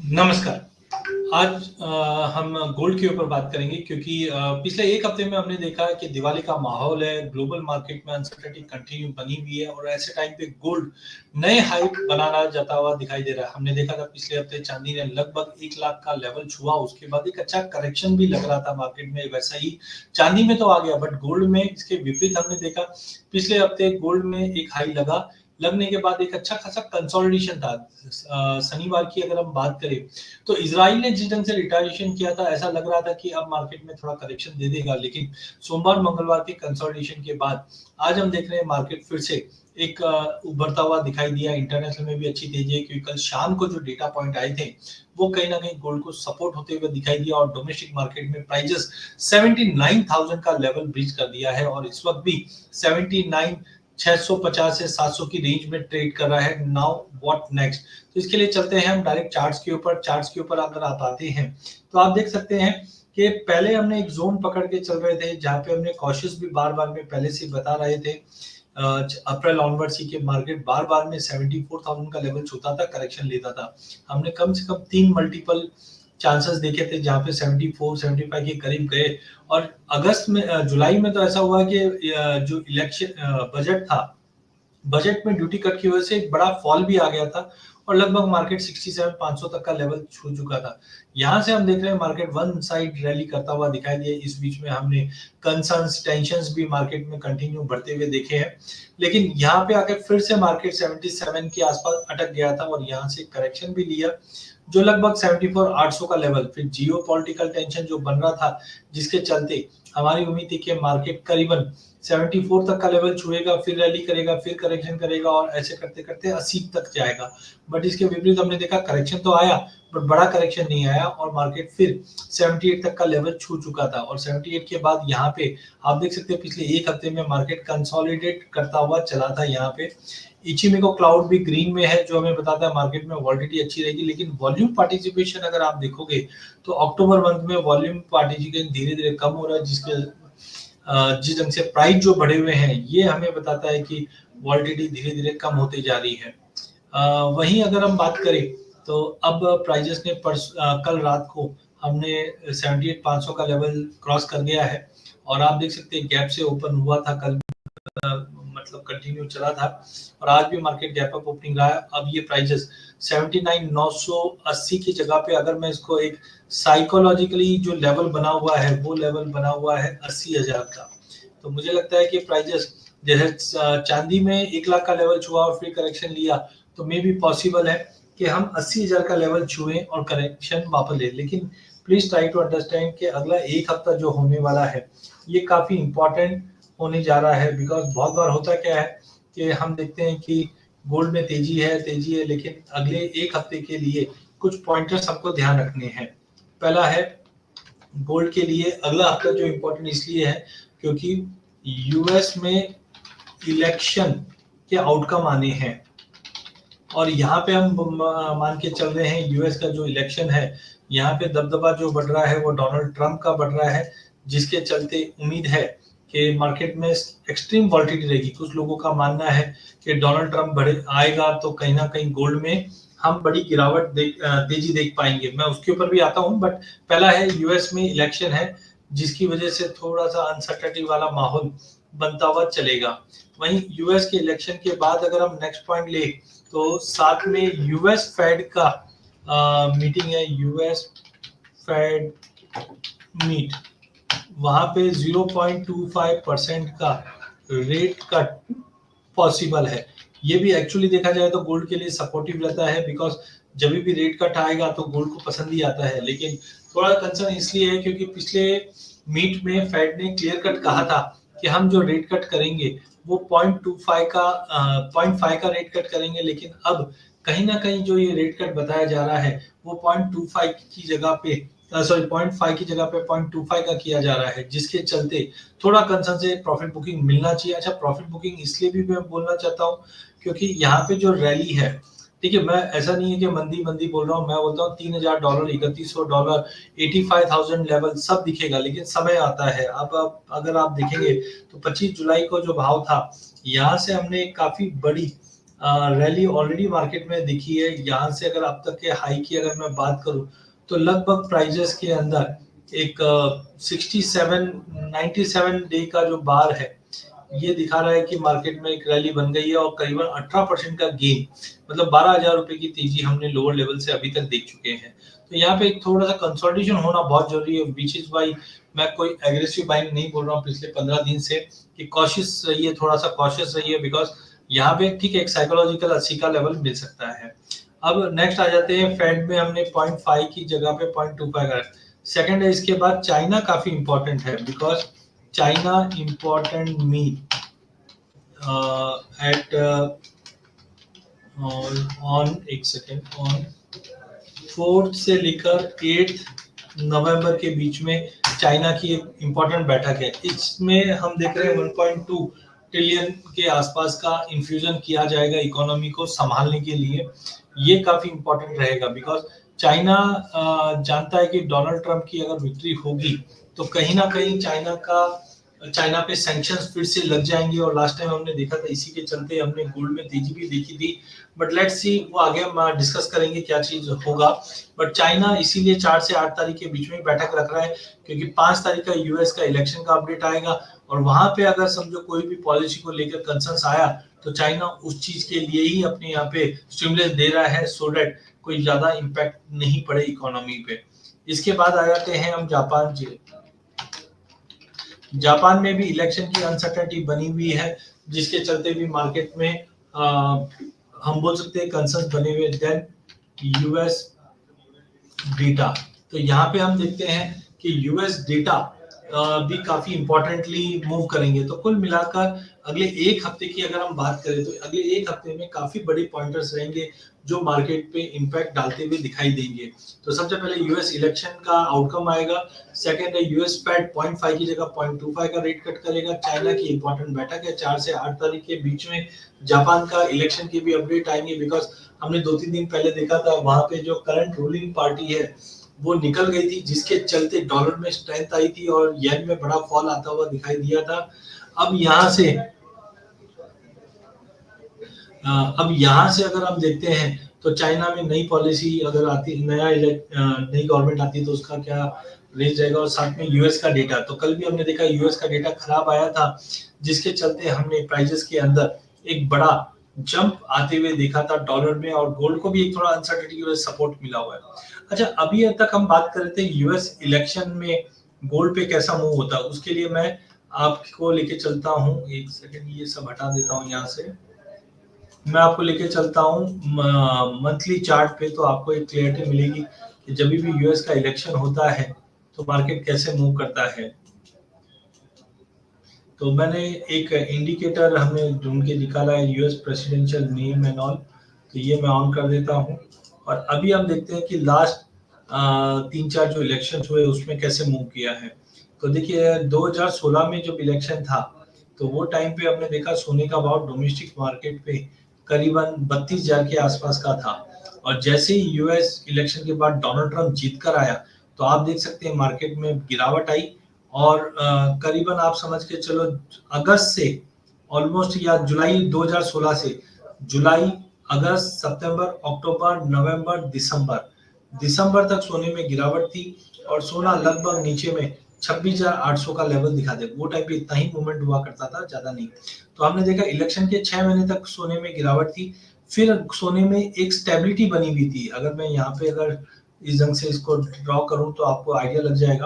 नमस्कार। आज हम गोल्ड के ऊपर बात करेंगे क्योंकि पिछले 1 हफ्ते में हमने देखा है कि दिवाली का माहौल है, ग्लोबल मार्केट में अनसर्टेनिटी कंटिन्यू बनी हुई है और ऐसे टाइम पे गोल्ड नए हाई बनाना जाता हुआ दिखाई दे रहा है। हमने देखा था पिछले हफ्ते चांदी ने लगभग 1 लाख का लेवल छुआ, उसके बाद एक अच्छा करेक्शन भी लग रहा था मार्केट में, वैसा ही चांदी में तो आ गया, बट गोल्ड में इसके विपरीत हमने देखा। पिछले हफ्ते गोल्ड में एक हाई लगने के बाद एक अच्छा खासा कंसोलिडेशन था। शनिवार की अगर हम बात करें तो इजराइल ने जिस ढंग से रिटालिएशन किया था, ऐसा लग रहा था कि अब मार्केट में थोड़ा करेक्शन दे देगा, लेकिन सोमवार मंगलवार के कंसोलिडेशन के बाद आज हम देख रहे हैं मार्केट फिर से एक उभरता हुआ दिखाई दिया। इंटरनेशनल में भी अच्छी तेजी है क्योंकि कल शाम को जो डेटा पॉइंट आए थे वो कहीं ना कहीं गोल्ड को सपोर्ट होते हुए दिखाई दिया और डोमेस्टिक मार्केट में प्राइजेस 79,000 का लेवल ब्रीच कर दिया है और इस वक्त भी 79 650 से 700 की रेंज में ट्रेड कर रहा है। नाउ व्हाट नेक्स्ट, तो इसके लिए चलते हैं हम डायरेक्ट चार्ट्स के ऊपर। चार्ट्स के ऊपर अगर आप आते हैं तो आप देख सकते हैं कि पहले हमने एक जोन पकड़ के चल रहे थे जहां पे हमने कॉशियस भी बार बार में पहले से बता रहे थे। अप्रैल ऑनवर्ड्स ही के मार्केट बार बार में 74,000 का लेवल छूता था, करेक्शन लेता था। हमने कम से कम 3 मल्टीपल चांसेस देखे थे जहां पे 74 75 के करीब गए और अगस्त में जुलाई में तो ऐसा हुआ कि जो इलेक्शन बजट था, बजट में ड्यूटी कट की वजह से एक बड़ा फॉल भी आ गया था और लगभग मार्केट 67,500 तक का लेवल छू चुका था। यहाँ से हम देख रहे हैं मार्केट वन साइड रैली करता हुआ दिखाई दिया। इस बीच में हमने कंसर्न्स टेंशंस भी मार्केट में कंटिन्यू बढ़ते हुए देखे हैं, लेकिन यहाँ पे आकर फिर से मार्केट 77 के आसपास अटक गया था और यहाँ से करेक्शन भी लिया जो लगभग 74,800 का लेवल। फिर जियो पॉलिटिकल टेंशन जो बन रहा था जिसके चलते हमारी उम्मीद थी कि मार्केट करीबन 74 तक का लेवल छुएगा, फिर रैली करेगा, फिर करेक्शन करेगा और ऐसे करते करते 80 तक जाएगा। बट इसके विपरीत हमने देखा करेक्शन तो आया बट बड़ा करेक्शन नहीं आया और मार्केट फिर 78 तक का लेवल छू चुका था और 78 के बाद यहाँ पे आप देख सकते हैं पिछले 1 हफ्ते में मार्केट कंसोलिडेट करता हुआ चला था। यहाँ पे इचिमिको क्लाउड भी ग्रीन में है जो हमें बताता है मार्केट में वॉलिडिटी अच्छी रहेगी, लेकिन वॉल्यूम पार्टिसिपेशन अगर आप देखोगे तो अक्टूबर मंथ में वॉल्यूम पार्टिसिपेशन धीरे धीरे कम हो रहा है, जिस ढंग से प्राइस जो बढ़े हुए हैं ये हमें बताता है कि वॉलिडिटी धीरे धीरे कम होती जा रही है। वहीं अगर हम बात करें तो अब प्राइजेस ने कल रात को हमने 78,500 का लेवल क्रॉस कर गया है और आप देख सकते हैं गैप से ओपन हुआ था कल, मतलब कंटिन्यू चला था और आज भी मार्केट गैप अप ओपनिंग रहा है। अब ये प्राइजेस 79,980 की जगह पे अगर मैं इसको एक साइकोलॉजिकली जो लेवल बना हुआ है वो लेवल बना हुआ है 80,000 का, तो मुझे लगता है कि प्राइजेस जैसे चांदी में 1 लाख का लेवल छुआ और फिर करेक्शन लिया तो मे भी पॉसिबल है कि हम 80,000 का लेवल छुए और करेक्शन वापस ले, लेकिन प्लीज ट्राई टू अंडरस्टैंड कि अगला 1 हफ्ता जो होने वाला है ये काफी इंपॉर्टेंट होने जा रहा है। बिकॉज बहुत बार होता क्या है कि हम देखते हैं कि गोल्ड में तेजी है, लेकिन अगले 1 हफ्ते के लिए कुछ पॉइंटर्स हमको ध्यान रखने हैं। पहला है गोल्ड के लिए अगला हफ्ता जो इम्पोर्टेंट इसलिए है क्योंकि यूएस में इलेक्शन के आउटकम आने हैं और यहाँ पे हम मान के चल रहे हैं यूएस का जो इलेक्शन है यहाँ पे दबदबा जो बढ़ रहा है वो डोनाल्ड ट्रंप का बढ़ रहा है, जिसके चलते उम्मीद है कि मार्केट में एक्सट्रीम वॉलिटिलिटी रहेगी। कुछ लोगों का मानना है कि डोनाल्ड ट्रंप बढ़े आएगा तो कहीं ना कहीं गोल्ड में हम बड़ी गिरावट तेजी देख पाएंगे। मैं उसके ऊपर भी आता हूं, बट पहला है यूएस में इलेक्शन है जिसकी वजह से थोड़ा सा अनसर्टेनिटी वाला माहौल बनता हुआ चलेगा। वहीं यूएस के इलेक्शन के बाद अगर हम नेक्स्ट पॉइंट ले तो साथ में यूएस फेड का मीटिंग है, यूएस फेड मीट, वहां पे 0.25% का रेट कट पॉसिबल है। ये भी एक्चुअली देखा जाए तो गोल्ड के लिए सपोर्टिव रहता है बिकॉज जब भी रेट कट आएगा तो गोल्ड को पसंद ही आता है, लेकिन थोड़ा कंसर्न इसलिए है क्योंकि पिछले मीट में फेड ने क्लियर कट कहा था कि हम जो रेट कट करेंगे वो 0.5 का रेट कट करेंगे, लेकिन अब कहीं ना कहीं जो ये रेट कट बताया जा रहा है वो 0.25 की जगह पे 0.5 की जगह पे 0.25 का किया जा रहा है, जिसके चलते थोड़ा कंसर्न से प्रॉफिट बुकिंग मिलना चाहिए। अच्छा, प्रॉफिट बुकिंग इसलिए भी मैं बोलना चाहता हूँ क्योंकि यहाँ पे जो रैली है, देखिए मैं ऐसा नहीं है कि मंदी मंदी बोल रहा हूँ, मैं बोलता हूँ $3,000 $3,100 85,000 लेवल सब दिखेगा, लेकिन समय आता है। अब अगर आप देखेंगे तो 25 जुलाई को जो भाव था यहाँ से हमने काफी बड़ी रैली ऑलरेडी मार्केट में दिखी है। यहाँ से अगर अब तक के हाई की अगर मैं बात करूं तो लगभग प्राइजेस के अंदर एक 97 डे का जो बार है ये दिखा रहा है कि मार्केट में एक रैली बन गई है और करीबन 18% का गेन, मतलब 12,000 रुपए की तेजी हमने लोअर लेवल से अभी तक देख चुके हैं। तो यहाँ पे एक थोड़ा सा कंसोलिडेशन होना बहुत जरूरी है, विच इज वाई मैं कोई एग्रेसिव बाइंग नहीं बोल रहा हूँ पिछले 15 दिन से कि कॉशियस रहिए, थोड़ा सा कॉशियस रहिए, बिकॉज यहाँ पे ठीक है एक साइकोलॉजिकल 80 का लेवल मिल सकता है। अब नेक्स्ट आ जाते हैं फेड में हमने 0.5 की जगह पे 0.25 का सेकंड है। इसके बाद चाइना काफी इंपॉर्टेंट है because China important me at on एक सेकेंड ऑन 4 से लेकर 8 नवंबर के बीच में चाइना की एक इम्पोर्टेंट बैठक है। इसमें हम देख रहे हैं 1.2 ट्रिलियन के आसपास का इन्फ्यूजन किया जाएगा इकोनॉमी को संभालने के लिए। ये काफी इम्पोर्टेंट रहेगा बिकॉज चाइना जानता है कि डोनाल्ड ट्रंप की अगर विक्ट्री होगी तो कहीं ना कहीं चाइना पे सैंक्शंस फिर से लग जाएंगे और लास्ट टाइम हमने देखा था इसी के चलते हमने गोल्ड में तेजी भी देखी थी। बट लेट्स सी वो आगे हम डिस्कस करेंगे क्या चीज होगा। बट चाइना इसीलिए 4 से 8 तारीख के बीच में बैठक रख रहा है क्योंकि 5 तारीख का यूएस का इलेक्शन का अपडेट आएगा और वहां पे अगर समझो कोई भी पॉलिसी को लेकर कंसर्न्स आया तो चाइना उस चीज के लिए ही अपने यहाँ पे स्टिमुलस दे रहा है सो दैट कोई ज्यादा इम्पैक्ट नहीं पड़े इकोनॉमी पे। इसके बाद आ जाते हैं हम जापान जी। जापान में भी इलेक्शन की अनसर्टेनिटी बनी हुई है जिसके चलते भी मार्केट में हम बोल सकते हैं कंसर्न्स बने हुए। देन यूएस डेटा, तो यहाँ पे हम देखते हैं कि यूएस डेटा भी काफी इंपॉर्टेंटली मूव करेंगे। तो कुल मिलाकर अगले एक हफ्ते की अगर हम बात करें तो अगले एक हफ्ते में काफी बड़े पॉइंटर्स रहेंगे जो मार्केट पे इंपैक्ट डालते हुए दिखाई देंगे। तो सबसे पहले यूएस इलेक्शन का आउटकम आएगा। सेकंड है यूएस फेड 0.5 की जगह 0.25 का रेट कट करेगा। चाइना की इंपॉर्टेंट बैठक है 4 से 8 तारीख के बीच में। जापान का इलेक्शन की भी अपडेट आएंगे बिकॉज हमने 2-3 दिन पहले देखा था वहां पे जो करंट रूलिंग पार्टी है वो निकल गई थी जिसके चलते डॉलर में स्ट्रेंथ आई थी और येन में बड़ा फॉल आता हुआ दिखाई दिया था। अब यहाँ से अगर हम देखते हैं तो चाइना में नई पॉलिसी अगर आती, नई गवर्नमेंट आती तो उसका क्या रेंज रहेगा। और साथ में यूएस का डेटा, तो कल भी हमने देखा यूएस का डेटा खराब आया था जिसके चलते हमने प्राइजेस के अंदर एक बड़ा जंप आते हुए देखा था डॉलर में और गोल्ड को भी एक थोड़ा अनसर्टेनिटी की वजह से सपोर्ट मिला हुआ है। अच्छा, अभी तक हम बात कर रहे थे यूएस इलेक्शन में गोल्ड पे कैसा मूव होता है, उसके लिए मैं आपको लेके चलता हूँ। एक सेकंड ये सब हटा देता हूँ यहाँ से, मैं आपको लेके चलता हूँ मंथली चार्ट पे, तो आपको एक क्लियरिटी मिलेगी कि जब भी यूएस का इलेक्शन होता है तो मार्केट कैसे मूव करता है। तो मैंने एक इंडिकेटर हमने ढूंढ के निकाला है US presidential name and all, तो ये मैं ऑन कर देता हूँ। और अभी हम देखते हैं कि लास्ट 3-4 जो इलेक्शन हुए उसमें कैसे मूव किया है। तो देखिए 2016 में जब इलेक्शन था तो वो टाइम पे हमने देखा सोने का भाव डोमेस्टिक मार्केट पे करीबन 32,000 के आसपास का था। और जैसे ही यूएस इलेक्शन के बाद डोनाल्ड ट्रंप जीत कर आया तो आप देख सकते हैं मार्केट में गिरावट आई और करीबन आप समझ के चलो अगस्त से ऑलमोस्ट या जुलाई 2016 से जुलाई, अगस्त, सितंबर, अक्टूबर, नवंबर, दिसंबर तक सोने में गिरावट थी और सोना लगभग नीचे में 26,800 का लेवल दिखा दे। वो टाइम पे इतना ही मूवमेंट हुआ करता था, ज्यादा नहीं। तो हमने देखा इलेक्शन के 6 महीने तक सोने में गिरावट थी, फिर सोने में एक स्टेबिलिटी बनी हुई थी। अगर मैं यहाँ पे अगर इस ढंग से इसको ड्रॉ करूं तो आपको आइडिया लग जाएगा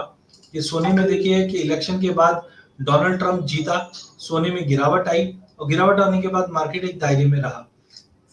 कि सोने में देखिए कि इलेक्शन के बाद डोनाल्ड ट्रंप जीता, सोने में गिरावट आई और गिरावट आने के बाद मार्केट एक दायरे में रहा।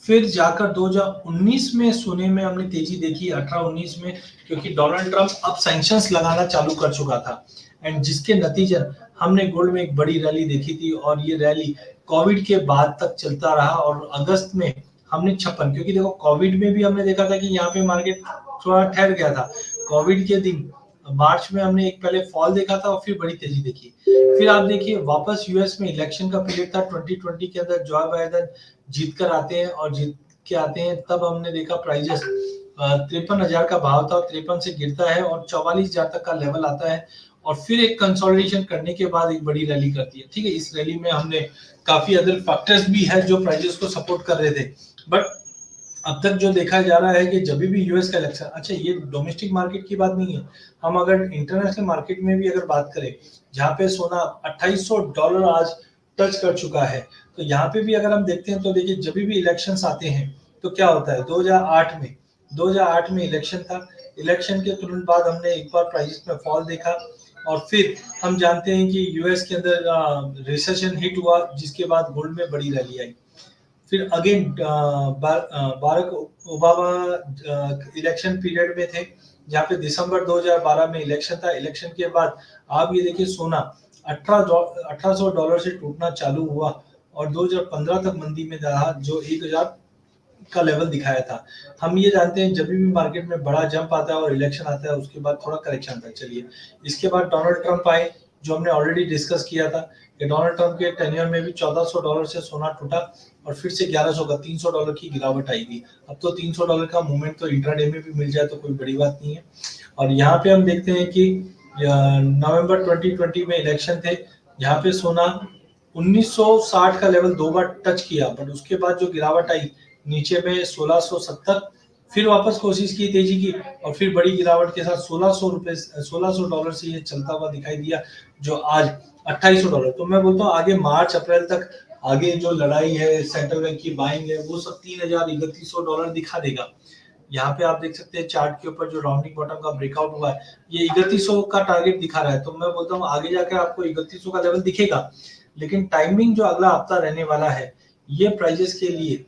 फिर जाकर 2019 में सोने में हमने तेजी देखी 18-19 में, क्योंकि डोनाल्ड ट्रंप अब सैंक्शंस लगाना चालू कर चुका था एंड जिसके नतीजे हमने गोल्ड में एक बड़ी रैली देखी थी और ये रैली कोविड के बाद तक चलता रहा। और अगस्त में हमने 56, क्योंकि देखो कोविड में भी हमने देखा था कि यहाँ पे मार्केट थोड़ा ठहर गया था। कोविड के दिन मार्च में हमने एक पहले फॉल देखा था और फिर बड़ी तेजी देखी। फिर आप देखिए वापस यूएस में इलेक्शन का पीरियड था 2020 के अंदर, जो बाइडेन जीत कर आते हैं और जीत के आते हैं तब हमने देखा प्राइजेस 53,000 का भाव था और 53 से गिरता है और 44,000 तक का लेवल आता है और फिर एक कंसोलिडेशन करने के बाद एक बड़ी रैली करती है। ठीक है, इस रैली में हमने काफी अदर फैक्टर्स भी है जो प्राइजेस को सपोर्ट कर रहे थे, बट अब तक जो देखा जा रहा है कि जब भी यूएस का इलेक्शन, अच्छा ये डोमेस्टिक मार्केट की बात नहीं है, हम अगर इंटरनेशनल मार्केट में भी अगर बात करें, जहाँ पे सोना $2800 आज टच कर चुका है, तो यहाँ पे भी अगर हम देखते हैं तो देखिए जब भी इलेक्शंस आते हैं तो क्या होता है, 2008 में इलेक्शन था, इलेक्शन के तुरंत बाद हमने एक बार प्राइसेस में फॉल देखा, और फिर हम जानते हैं कि यूएस के अंदर रिसेशन हिट हुआ, जिसके बाद गोल्ड में बड़ी रैली आई। फिर again Barack Obama election period में थे, जहाँ पे दिसंबर 2012 में इलेक्शन था, इलेक्शन के बाद आप ये देखिए सोना $1800 से टूटना चालू हुआ और 2015 तक मंदी में रहा, जो 1000 का लेवल दिखाया था। हम ये जानते हैं जब भी मार्केट में बड़ा जंप आता है और इलेक्शन आता है, उसके बाद थोड़ा करेक्शन आता है। चलिए, इसके बाद डोनाल्ड ट्रंप आए, जो हमने ऑलरेडी डिस्कस किया था कि डोनाल्ड ट्रंप के टेन्योर में भी $1400 से सोना टूटा और फिर से 1100 का $300 की गिरावट आएगी। अब तो $300 का मूवमेंट तो इंट्राडे में भी मिल जाए तो कोई बड़ी बात नहीं है। और यहाँ पे हम देखते हैं कि नवंबर 2020 में इलेक्शन थे, जहाँ पे सोना 1960 का लेवल 2 बार टच किया, बट उसके बाद जो गिरावट आई नीचे में 1670, फिर वापस कोशिश की तेजी की और फिर बड़ी गिरावट के साथ $1600 से ये चलता हुआ दिखाई दिया, जो आज $2800। तो मैं बोलता हूँ आगे मार्च अप्रैल तक आगे जो लड़ाई है सेंट्रल बैंक की बाइंग है, वो सब $3000-3100 दिखा देगा। यहाँ पे आप देख सकते हैं चार्ट के ऊपर जो राउंडिंग बॉटम का ब्रेकआउट हुआ है, ये 3100 का टारगेट दिखा रहा है। तो मैं बोलता हूँ आगे जाकर आपको 3100 का लेवल दिखेगा, लेकिन टाइमिंग जो अगला हफ्ता रहने वाला है, ये प्राइजेस के लिए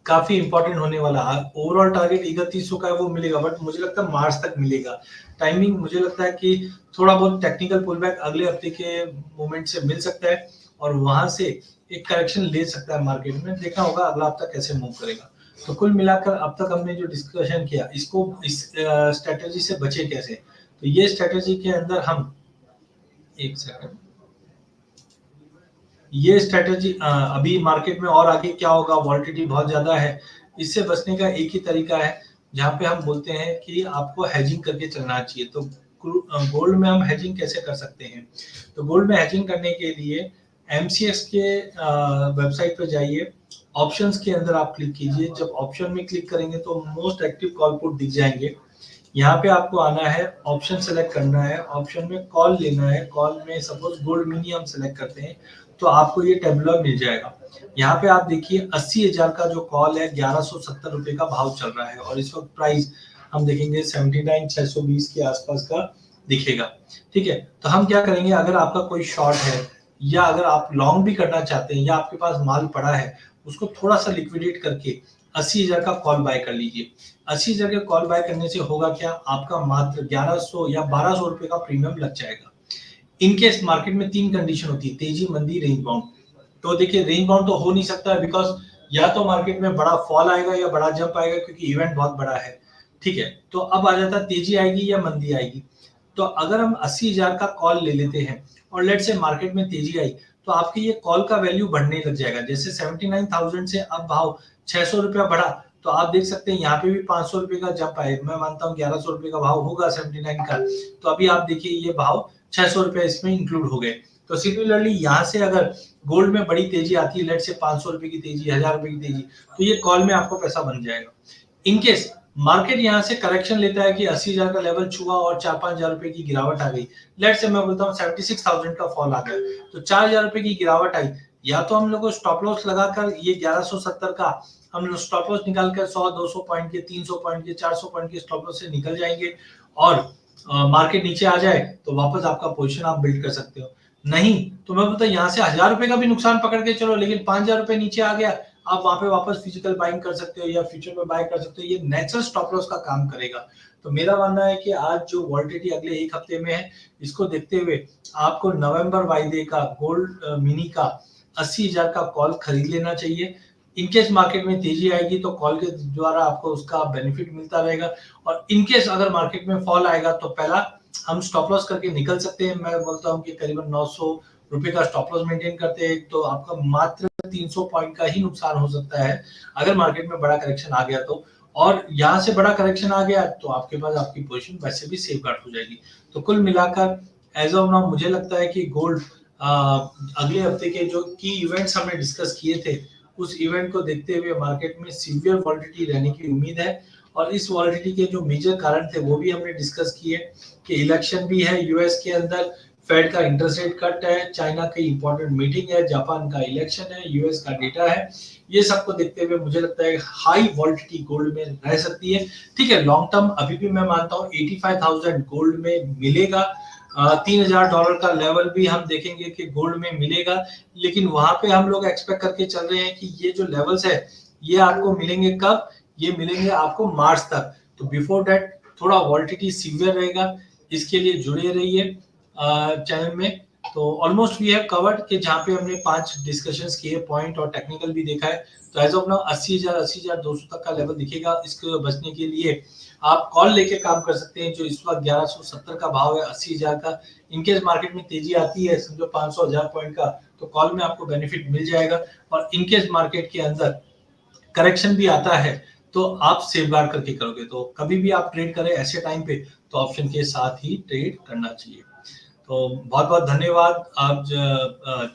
काफी इंपॉर्टेंट होने वाला है। ओवरऑल टारगेट 3100 का है, वो मिलेगा, बट मुझे लगता है मार्च तक मिलेगा। टाइमिंग मुझे लगता है कि थोड़ा बहुत टेक्निकल पुल बैक अगले हफ्ते के मूवमेंट से मिल सकता है और वहां से एक करेक्शन ले सकता है मार्केट में। देखना होगा अगला हफ्ता कैसे मूव करेगा। तो कुल मिलाकर अब तक हमने जो डिस्कशन किया, इसको इस स्ट्रेटेजी से बचे कैसे, तो ये स्ट्रेटेजी के अंदर हम एक सेकंड, ये स्ट्रेटेजी अभी मार्केट में और आगे क्या होगा, वॉलेटिलिटी बहुत ज्यादा है, इससे बचने का एक ही तरीका है, जहां पे हम बोलते हैं कि आपको हेजिंग करके चलना चाहिए। तो गोल्ड में हम हेजिंग कैसे कर सकते हैं, तो गोल्ड में हेजिंग करने के लिए एमसीएक्स के वेबसाइट पर जाइए, ऑप्शंस के अंदर आप क्लिक कीजिए। जब ऑप्शन में क्लिक करेंगे तो मोस्ट एक्टिव कॉल पुट दिख जाएंगे। यहाँ पे आपको आना है, ऑप्शन सेलेक्ट करना है, ऑप्शन में कॉल लेना है, कॉल में सपोज गोल्ड मिनी हम सेलेक्ट करते हैं तो आपको ये टेबुलर मिल जाएगा। यहाँ पे आप देखिए 80,000 का जो कॉल है 1170 रुपए का भाव चल रहा है और इस वक्त प्राइस हम देखेंगे 79,620 के आसपास का दिखेगा। ठीक है, तो हम क्या करेंगे, अगर आपका कोई शॉर्ट है या अगर आप लॉन्ग भी करना चाहते हैं या आपके पास माल पड़ा है, उसको थोड़ा सा लिक्विडेट करके 80,000 का कॉल बाय कर लीजिए। 80,000 का कॉल बाय करने से होगा क्या, आपका मात्र 1100 या 1200 रुपए का प्रीमियम लग जाएगा। इनकेस मार्केट में 3 कंडीशन होती है, तेजी, मंदी, रेंज बाउंड। तो देखिए रेंज बाउंड तो हो नहीं सकता है, बिकॉज या तो मार्केट में बड़ा फॉल आएगा या बड़ा जंप आएगा, क्योंकि इवेंट बहुत बड़ा है। ठीक है, तो अब आ जाता है तेजी आएगी या मंदी आएगी। तो अगर हम 80,000 का कॉल ले लेते हैं और लेट से मार्केट में तेजी आई, तो आपके ये कॉल का वैल्यू बढ़ने लग जाएगा। जैसे 79,000 से अब भाव 600 रुपया बढ़ा, तो आप देख सकते हैं यहाँ पे भी 500 रुपए का जंप आए। मैं मानता हूँ 1100 रुपए का भाव होगा 79 का, तो अभी आप देखिए ये भाव 600 रुपए इसमें इंक्लूड हो गए। तो सिमिलरली यहाँ से अगर गोल्ड में बड़ी तेजी आती है, लेट से 500 रुपए की तेजी, 1000 रुपए की तेजी, तो ये कॉल में आपको पैसा बन जाएगा। इनकेस मार्केट यहाँ से करेक्शन लेता है कि 80,000 का लेवल छुआ और 4-5 हजार रुपए की गिरावट आ गई, लेट से मैं बोलता हूँ 76,000 का फॉल आ गया, तो 4,000 रुपए की गिरावट आई, या तो हम लोग को स्टॉप लॉस लगाकर ये 1170 का हम लोग स्टॉप लॉस निकालकर 100-200 पॉइंट के, 300 पॉइंट के, 400 पॉइंट के स्टॉप लॉस से निकल जाएंगे और मार्केट नीचे आ जाए तो वापस आपका पोजीशन आप बिल्ड कर सकते हो। नहीं तो मैं बोलता यहाँ से 1000 रुपए का भी नुकसान पकड़ के चलो, लेकिन 5,000 रुपए नीचे आ गया, आप वहां पे वापस फिजिकल बाइंग कर सकते हो या फ्यूचर में बाय कर सकते हो। ये नेचुरल स्टॉप लॉस का काम करेगा। तो मेरा मानना है कि आज जो वॉलेटिलिटी अगले एक हफ्ते में है, इसको देखते हुए आपको नवंबर वायदे का गोल्ड मिनी का 80,000 का कॉल खरीद लेना चाहिए। इनकेस मार्केट में तेजी आएगी तो कॉल के द्वारा आपको उसका बेनिफिट मिलता रहेगा, और इनकेस अगर मार्केट में फॉल आएगा तो पहला हम स्टॉप लॉस करके निकल सकते हैं। मैं बोलता हूँ कि करीबन 900 रुपए का स्टॉप लॉस मेंटेन करते हैं तो आपका मात्र 300 पॉइंट का ही नुकसान हो सकता है अगर मार्केट में बड़ा करेक्शन आ गया तो। और यहाँ से बड़ा करेक्शन आ गया तो आपके पास आपकी पोजीशन वैसे भी सेफ गार्ड हो जाएगी। तो कुल मिलाकर एज ऑफ नाउ मुझे लगता है कि गोल्ड अगले हफ्ते के जो की इवेंट्स हमने डिस्कस किए थे उस इवेंट को देखते हुए मार्केट में सीवियर वॉलेटिलिटी रहने की उम्मीद है। और इस वॉलेटिलिटी के जो मेजर कारण थे वो भी हमने डिस्कस किए कि इलेक्शन भी है यूएस के अंदर, फेड का इंटरेस्ट रेट कट है, चाइना की इंपॉर्टेंट मीटिंग है, जापान का इलेक्शन है, यूएस का डेटा है। ये सबको देखते हुए मुझे लगता है हाई वॉलेटिलिटी गोल्ड में रह सकती है। ठीक है, लॉन्ग टर्म अभी भी मैं मानता हूँ 85,000 गोल्ड में मिलेगा। $3,000 का लेवल भी हम देखेंगे कि गोल्ड में मिलेगा, लेकिन वहां पे हम लोग एक्सपेक्ट करके चल रहे हैं कि ये जो लेवल्स है ये आपको मिलेंगे कब? ये मिलेंगे आपको मार्च तक। तो बिफोर दैट थोड़ा वॉलेटिलिटी सीवियर रहेगा, इसके लिए जुड़े रहिए चैनल में। तो ऑलमोस्ट वी हैव कवर्ड कि जहाँ पे हमने 5 डिस्कशंस किए, पॉइंट और टेक्निकल भी देखा है। तो एज ऑफ नाउ 80,200 तक का लेवल दिखेगा। इसको बचने के लिए आप कॉल लेके काम कर सकते हैं, जो इस वक्त 1170 का भाव है 80,000 का। इनकेस मार्केट में तेजी आती है समझो 500,000 पॉइंट का, तो कॉल में आपको बेनिफिट मिल जाएगा। और इनकेस मार्केट के अंदर करेक्शन भी आता है तो आप सेफ गार्ड करके करोगे। तो कभी भी आप ट्रेड करें ऐसे टाइम पे तो ऑप्शन के साथ ही ट्रेड करना चाहिए। तो बहुत बहुत धन्यवाद आप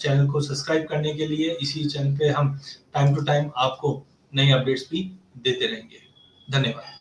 चैनल को सब्सक्राइब करने के लिए। इसी चैनल पे हम टाइम टू टाइम आपको नई अपडेट्स भी देते रहेंगे। धन्यवाद।